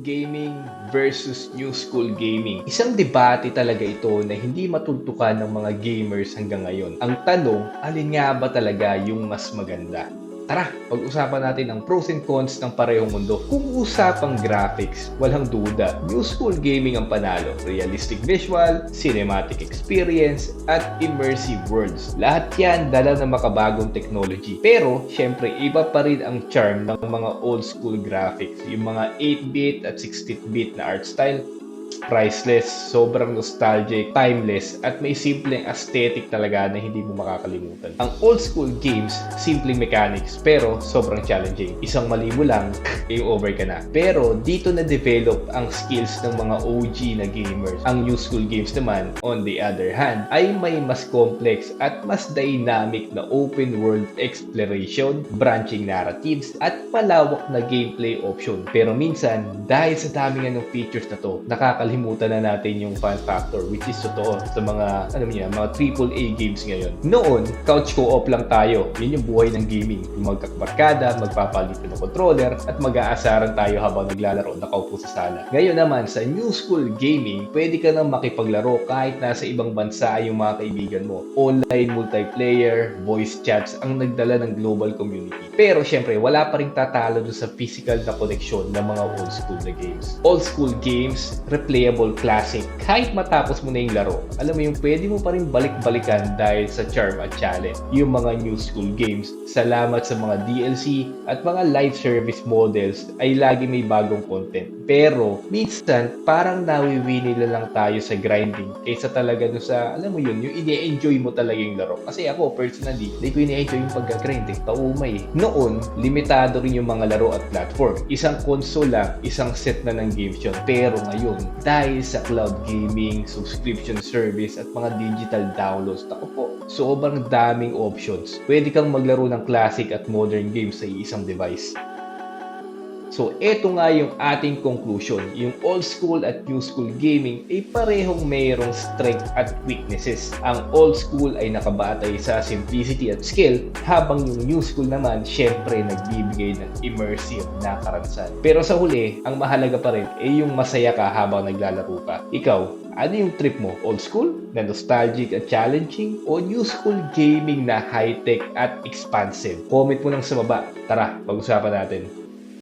gaming versus new school gaming. Isang debate talaga ito na hindi matultukan ng mga gamers hanggang ngayon. Ang tanong, alin nga ba talaga yung mas maganda? Tara, pag-usapan natin ang pros and cons ng parehong mundo. Kung usapang graphics, walang duda, new school gaming ang panalo. Realistic visual, cinematic experience, at immersive worlds. Lahat yan dala ng makabagong technology. Pero, syempre, iba pa rin ang charm ng mga old school graphics. Yung mga 8-bit at 16-bit na art style, priceless, sobrang nostalgic, timeless, at may simpleng aesthetic talaga na hindi mo makakalimutan. Ang old school games, simpleng mechanics, pero sobrang challenging. Isang mali mo lang, game over ka na. Pero dito na-develop ang skills ng mga OG na gamers. Ang new school games naman, on the other hand, ay may mas complex at mas dynamic na open world exploration, branching narratives, at malawak na gameplay option. Pero minsan, dahil sa dami nga ng features na to, nakakalimutan na natin yung fun factor, which is totoo sa mga, mga AAA games ngayon. Noon, couch co-op lang tayo. Yun yung buhay ng gaming. Yung magkabarkada, magpapalit ng controller, at mag-aasaran tayo habang naglalaro nakaupo sa sala. Ngayon naman, sa new school gaming, pwede ka nang makipaglaro kahit nasa ibang bansa yung mga kaibigan mo. Online multiplayer, voice chats ang nagdala ng global community. Pero syempre, wala pa rin tatalo dun sa physical na connection ng mga old school na games. Old school games, replayable classic, kahit matapos mo na yung laro. Alam mo yung pwede mo pa rin balik-balikan dahil sa charm at challenge. Yung mga new school games, salamat sa mga DLC at mga live service models ay lagi may bagong content. Pero minsan parang nawiwili na lang tayo sa grinding kaysa talaga no sa, alam mo yun, yung ine-enjoy mo talaga yung laro. Kasi ako personally, hindi ko ine-enjoy yung pag-grind paumay. Noon, limitado rin yung mga laro at platform. Isang console lang, isang set na ng games yun. Pero ngayon, dahil sa cloud gaming, subscription service at mga digital downloads, ako po, sobrang daming options. Pwede kang maglaro ng classic at modern games sa isang device. So, eto nga yung ating conclusion. Yung old school at new school gaming ay parehong mayroong strength at weaknesses. Ang old school ay nakabatay sa simplicity at skill, habang yung new school naman, syempre, nagbibigay ng immersive na karanasan. Pero sa huli, ang mahalaga pa rin ay yung masaya ka habang naglalaro ka. Ikaw, ano yung trip mo? Old school na nostalgic at challenging, o new school gaming na high-tech at expansive? Comment mo lang sa baba. Tara, pag-usapan natin.